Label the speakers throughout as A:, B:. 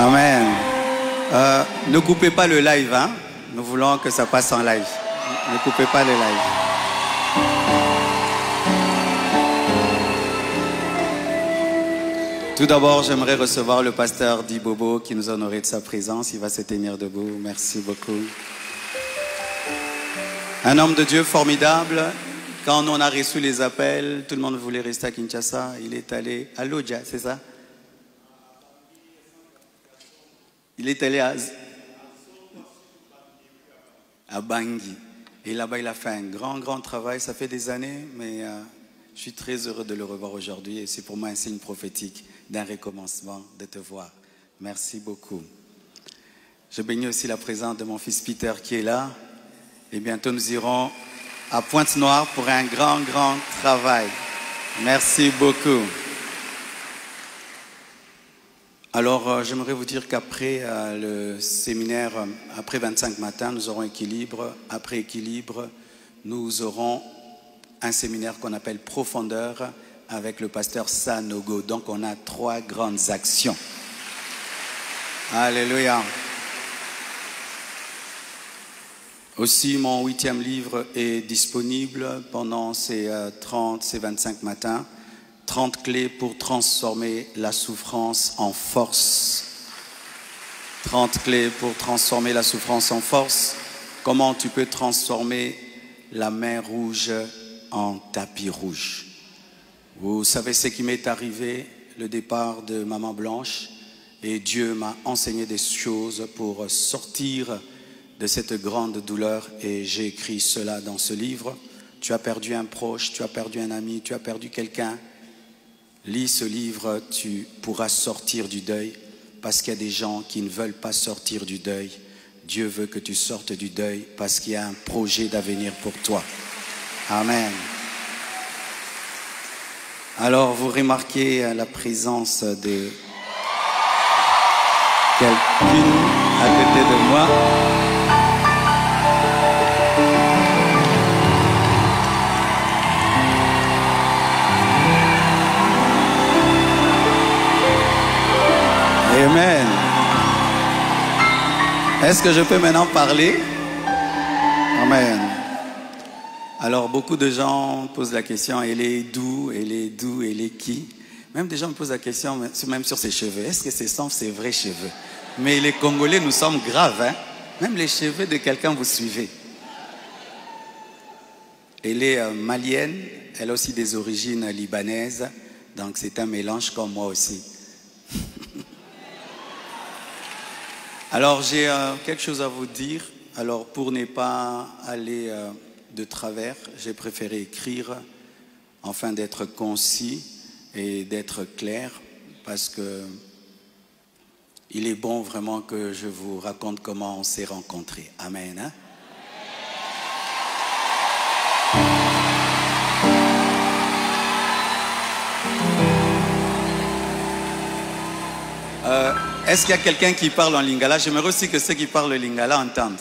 A: Amen. Ne coupez pas le live, hein. Nous voulons que ça passe en live. Ne coupez pas le live. Tout d'abord, j'aimerais recevoir le pasteur Di Bobo qui nous honorait de sa présence. Il va se tenir debout. Merci beaucoup. Un homme de Dieu formidable. Quand on a reçu les appels, tout le monde voulait rester à Kinshasa. Il est allé à Lodja, c'est ça? Il est allé à Bangui. Et là-bas, il a fait un grand travail. Ça fait des années, mais je suis très heureux de le revoir aujourd'hui. Et c'est pour moi un signe prophétique d'un recommencement, de te voir. Merci beaucoup. Je bénis aussi la présence de mon fils Peter qui est là. Et bientôt, nous irons à Pointe-Noire pour un grand travail. Merci beaucoup. Alors, j'aimerais vous dire qu'après le séminaire, après 25 matins, nous aurons équilibre. Après équilibre, nous aurons un séminaire qu'on appelle Profondeur avec le pasteur Sanogo. Donc, on a 3 grandes actions. Alléluia. Aussi, mon 8e livre est disponible pendant ces 25 matins. 30 clés pour transformer la souffrance en force. 30 clés pour transformer la souffrance en force. Comment tu peux transformer la mer rouge en tapis rouge. Vous savez ce qui m'est arrivé, le départ de Maman Blanche. Et Dieu m'a enseigné des choses pour sortir de cette grande douleur. Et j'ai écrit cela dans ce livre. Tu as perdu un proche, tu as perdu un ami, tu as perdu quelqu'un. Lis ce livre, tu pourras sortir du deuil parce qu'il y a des gens qui ne veulent pas sortir du deuil. Dieu veut que tu sortes du deuil parce qu'il y a un projet d'avenir pour toi. Amen. Alors, vous remarquez la présence de quelqu'un à côté de moi. Amen. Est-ce que je peux maintenant parler? Amen. Alors, beaucoup de gens posent la question, elle est d'où, elle est d'où, elle est qui? Même des gens me posent la question, même sur ses cheveux. Est-ce que ce sont ses vrais cheveux? Mais les Congolais, nous sommes graves, hein? Même les cheveux de quelqu'un, vous suivez. Elle est malienne, elle a aussi des origines libanaises, donc c'est un mélange comme moi aussi. Alors, j'ai quelque chose à vous dire. Alors, pour ne pas aller de travers, j'ai préféré écrire afin d'être concis et d'être clair parce que il est bon vraiment que je vous raconte comment on s'est rencontrés. Amen. Hein? Est-ce qu'il y a quelqu'un qui parle en lingala? J'aimerais aussi que ceux qui parlent le lingala entendent.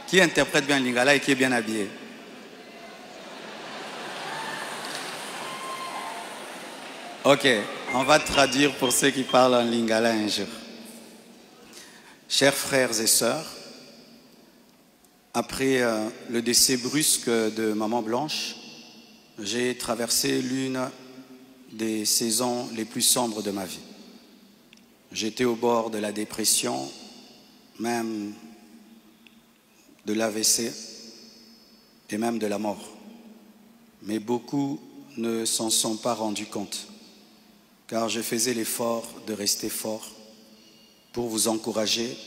A: Qui interprète bien le lingala et qui est bien habillé? Ok, on va traduire pour ceux qui parlent en lingala un jour. Chers frères et sœurs, après le décès brusque de Maman Blanche, j'ai traversé l'une des saisons les plus sombres de ma vie. J'étais au bord de la dépression, même de l'AVC et même de la mort. Mais beaucoup ne s'en sont pas rendus compte, car je faisais l'effort de rester fort pour vous encourager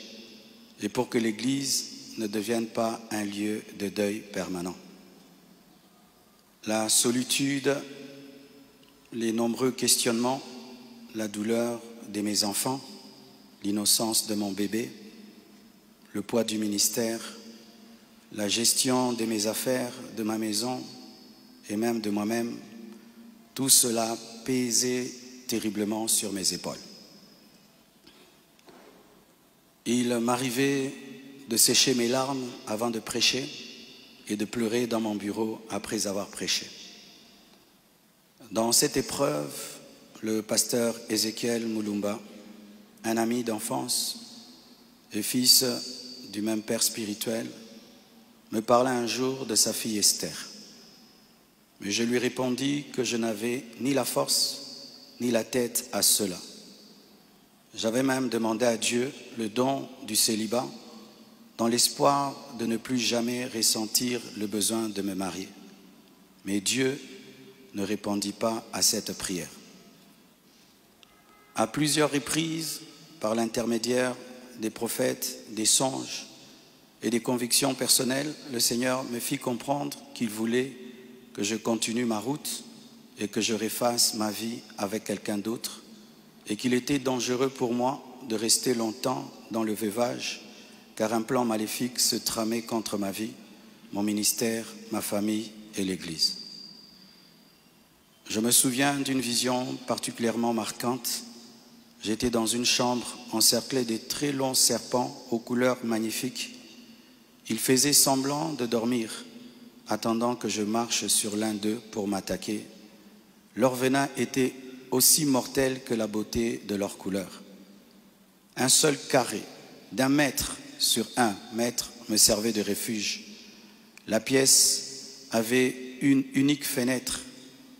A: et pour que l'Église ne devienne pas un lieu de deuil permanent. La solitude, les nombreux questionnements, la douleur de mes enfants, l'innocence de mon bébé, le poids du ministère, la gestion de mes affaires, de ma maison et même de moi-même, tout cela pesait terriblement sur mes épaules. Il m'arrivait de sécher mes larmes avant de prêcher et de pleurer dans mon bureau après avoir prêché. Dans cette épreuve, le pasteur Ézéchiel Moulumba un ami d'enfance et fils du même père spirituel, me parla un jour de sa fille Esther. Mais je lui répondis que je n'avais ni la force ni la tête à cela. J'avais même demandé à Dieu le don du célibat dans l'espoir de ne plus jamais ressentir le besoin de me marier. Mais Dieu ne répondit pas à cette prière. À plusieurs reprises, par l'intermédiaire des prophètes, des songes et des convictions personnelles, le Seigneur me fit comprendre qu'il voulait que je continue ma route et que je refasse ma vie avec quelqu'un d'autre et qu'il était dangereux pour moi de rester longtemps dans le veuvage car un plan maléfique se tramait contre ma vie, mon ministère, ma famille et l'Église. Je me souviens d'une vision particulièrement marquante. J'étais dans une chambre encerclée de très longs serpents aux couleurs magnifiques. Ils faisaient semblant de dormir, attendant que je marche sur l'un d'eux pour m'attaquer. Leur venin était aussi mortel que la beauté de leur couleur. Un seul carré d'1 mètre sur 1 mètre me servait de refuge. La pièce avait une unique fenêtre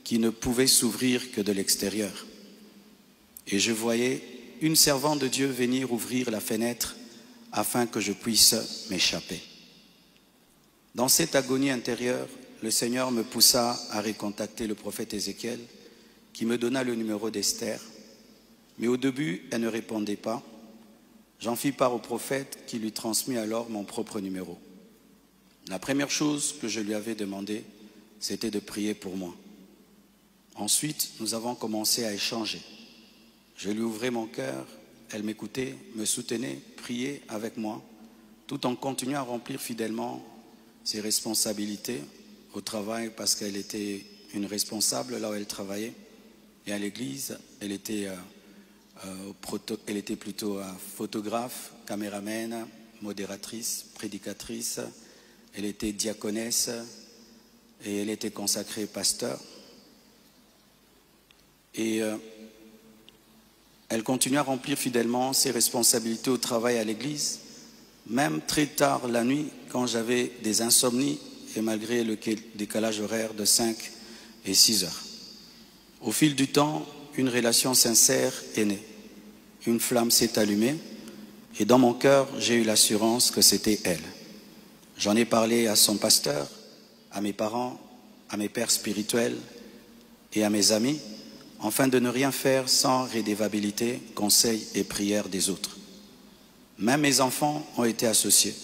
A: qui ne pouvait s'ouvrir que de l'extérieur. Et je voyais une servante de Dieu venir ouvrir la fenêtre afin que je puisse m'échapper. Dans cette agonie intérieure, le Seigneur me poussa à recontacter le prophète Ézéchiel qui me donna le numéro d'Esther. Mais au début, elle ne répondait pas. J'en fis part au prophète qui lui transmit alors mon propre numéro. La première chose que je lui avais demandé, c'était de prier pour moi. Ensuite, nous avons commencé à échanger. Je lui ouvrais mon cœur, elle m'écoutait, me soutenait, priait avec moi, tout en continuant à remplir fidèlement ses responsabilités au travail parce qu'elle était une responsable là où elle travaillait. Et à l'église, elle était plutôt photographe, caméraman, modératrice, prédicatrice. Elle était diaconesse et elle était consacrée pasteur. Et elle continue à remplir fidèlement ses responsabilités au travail à l'église, même très tard la nuit quand j'avais des insomnies et malgré le décalage horaire de 5 et 6 heures. Au fil du temps, une relation sincère est née. Une flamme s'est allumée et dans mon cœur, j'ai eu l'assurance que c'était elle. J'en ai parlé à son pasteur, à mes parents, à mes pères spirituels et à mes amis, afin de ne rien faire sans rédévabilité, conseils et prières des autres. Même mes enfants ont été associés.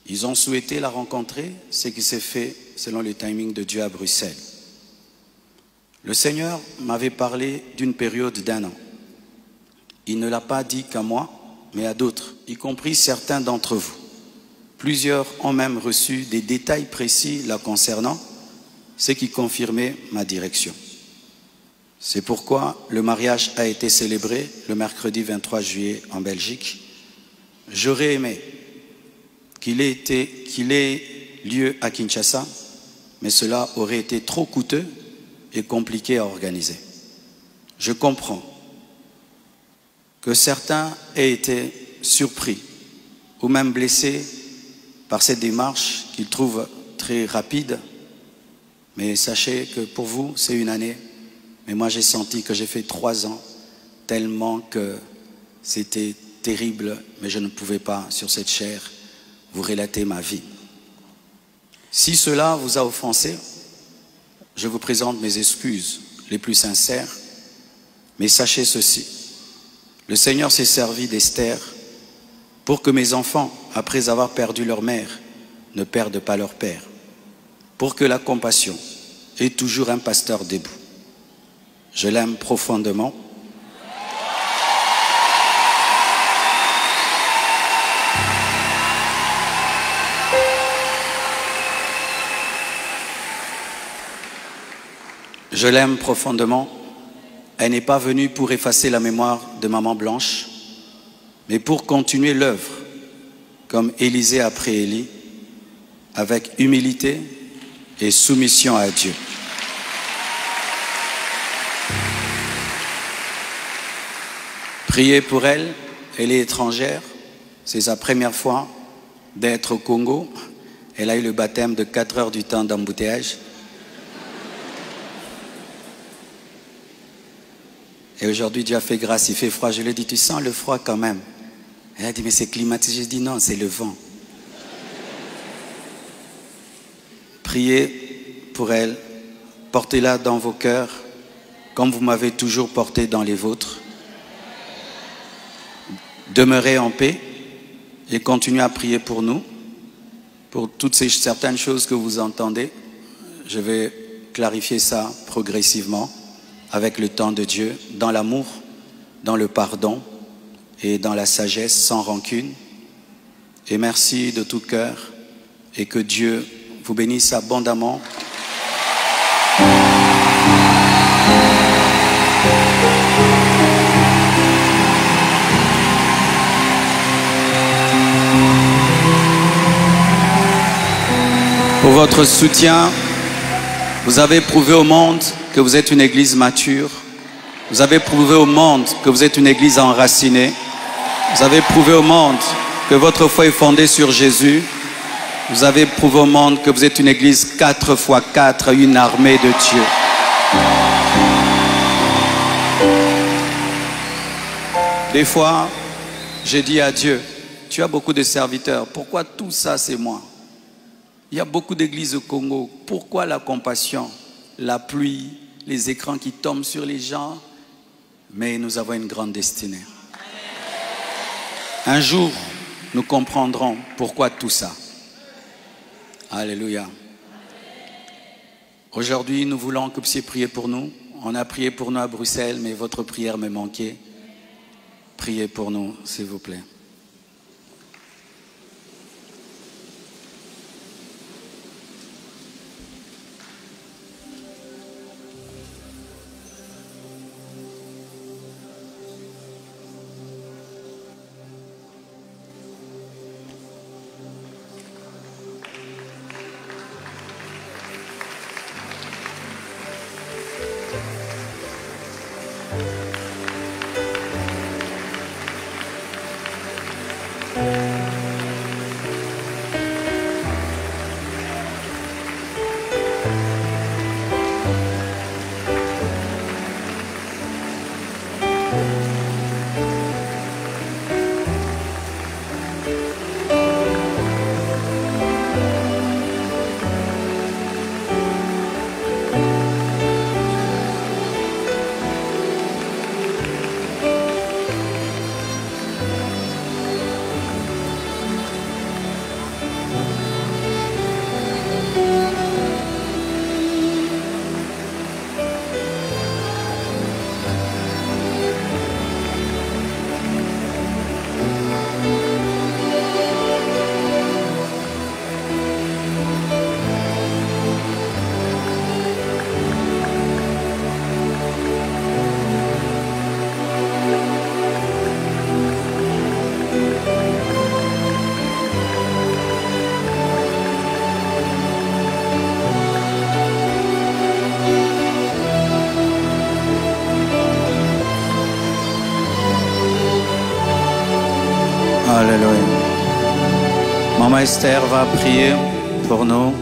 A: Ils ont souhaité la rencontrer, ce qui s'est fait selon le timing de Dieu à Bruxelles. Le Seigneur m'avait parlé d'une période d'1 an. Il ne l'a pas dit qu'à moi, mais à d'autres, y compris certains d'entre vous. Plusieurs ont même reçu des détails précis la concernant, ce qui confirmait ma direction. C'est pourquoi le mariage a été célébré le mercredi 23 juillet en Belgique. J'aurais aimé qu'il ait lieu à Kinshasa, mais cela aurait été trop coûteux et compliqué à organiser. Je comprends que certains aient été surpris ou même blessés par cette démarche qu'ils trouvent très rapide, mais sachez que pour vous, c'est une année. Mais moi, j'ai senti que j'ai fait 3 ans, tellement que c'était terrible, mais je ne pouvais pas, sur cette chair, vous relater ma vie. Si cela vous a offensé, je vous présente mes excuses les plus sincères, mais sachez ceci, le Seigneur s'est servi d'Esther pour que mes enfants, après avoir perdu leur mère, ne perdent pas leur père, pour que la compassion ait toujours un pasteur debout. Je l'aime profondément. Je l'aime profondément. Elle n'est pas venue pour effacer la mémoire de Maman Blanche, mais pour continuer l'œuvre, comme Élisée après Élie, avec humilité et soumission à Dieu. Priez pour elle. Elle est étrangère. C'est sa première fois d'être au Congo. Elle a eu le baptême de 4 heures du temps d'embouteillage. Et aujourd'hui, Dieu a fait grâce, il fait froid. Je lui ai dit, tu sens le froid quand même? Elle a dit, mais c'est climatisé. Je dis, non, c'est le vent. Priez pour elle. Portez-la dans vos cœurs, comme vous m'avez toujours porté dans les vôtres. Demeurez en paix et continuez à prier pour nous, pour toutes ces certaines choses que vous entendez. Je vais clarifier ça progressivement avec le temps de Dieu, dans l'amour, dans le pardon et dans la sagesse, sans rancune. Et merci de tout cœur et que Dieu vous bénisse abondamment. Pour votre soutien, vous avez prouvé au monde que vous êtes une église mature. Vous avez prouvé au monde que vous êtes une église enracinée. Vous avez prouvé au monde que votre foi est fondée sur Jésus. Vous avez prouvé au monde que vous êtes une église 4 x 4, une armée de Dieu. Des fois, j'ai dit à Dieu, tu as beaucoup de serviteurs, pourquoi tout ça c'est moi? Il y a beaucoup d'églises au Congo, pourquoi la compassion, la pluie, les écrans qui tombent sur les gens? Mais nous avons une grande destinée. Un jour, nous comprendrons pourquoi tout ça. Alléluia. Aujourd'hui, nous voulons que vous puissiez prier pour nous. On a prié pour nous à Bruxelles, mais votre prière me manquait. Priez pour nous, s'il vous plaît. Alléluia. Maman Esther va prier pour nous.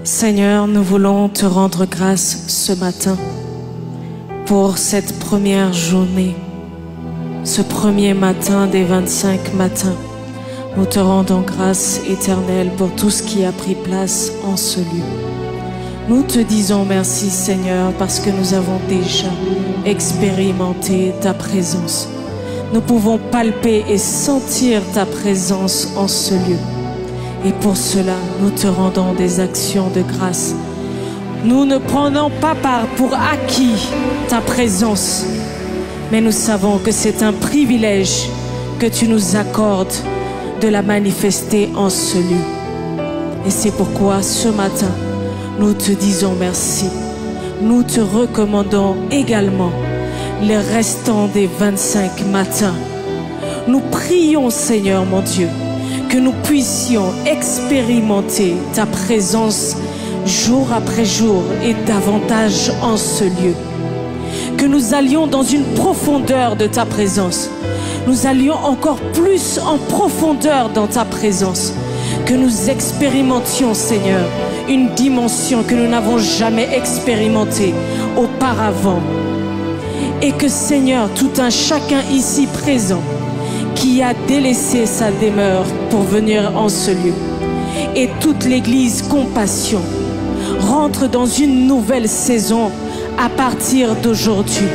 B: Seigneur, nous voulons te rendre grâce ce matin pour cette première journée, ce premier matin des 25 matins. Nous te rendons grâce éternelle pour tout ce qui a pris place en ce lieu. Nous te disons merci Seigneur parce que nous avons déjà expérimenté ta présence. Nous pouvons palper et sentir ta présence en ce lieu. Et pour cela, nous te rendons des actions de grâce. Nous ne prenons pas part pour acquis ta présence, mais nous savons que c'est un privilège que tu nous accordes de la manifester en ce lieu. Et c'est pourquoi ce matin, nous te disons merci. Nous te recommandons également les restants des 25 matins. Nous prions, Seigneur mon Dieu, que nous puissions expérimenter ta présence jour après jour et davantage en ce lieu. Que nous allions dans une profondeur de ta présence. Nous allions encore plus en profondeur dans ta présence. Que nous expérimentions, Seigneur, une dimension que nous n'avons jamais expérimentée auparavant. Et que, Seigneur, tout un chacun ici présent qui a délaissé sa demeure pour venir en ce lieu, et toute l'Église Compassion rentre dans une nouvelle saison à partir d'aujourd'hui.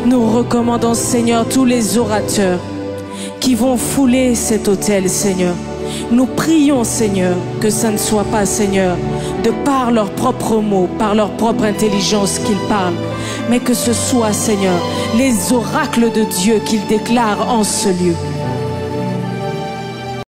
B: Nous recommandons, Seigneur, tous les orateurs qui vont fouler cet autel, Seigneur. Nous prions, Seigneur, que ça ne soit pas, Seigneur, de par leurs propres mots, par leur propre intelligence qu'ils parlent, mais que ce soit, Seigneur, les oracles de Dieu qu'ils déclarent en ce lieu.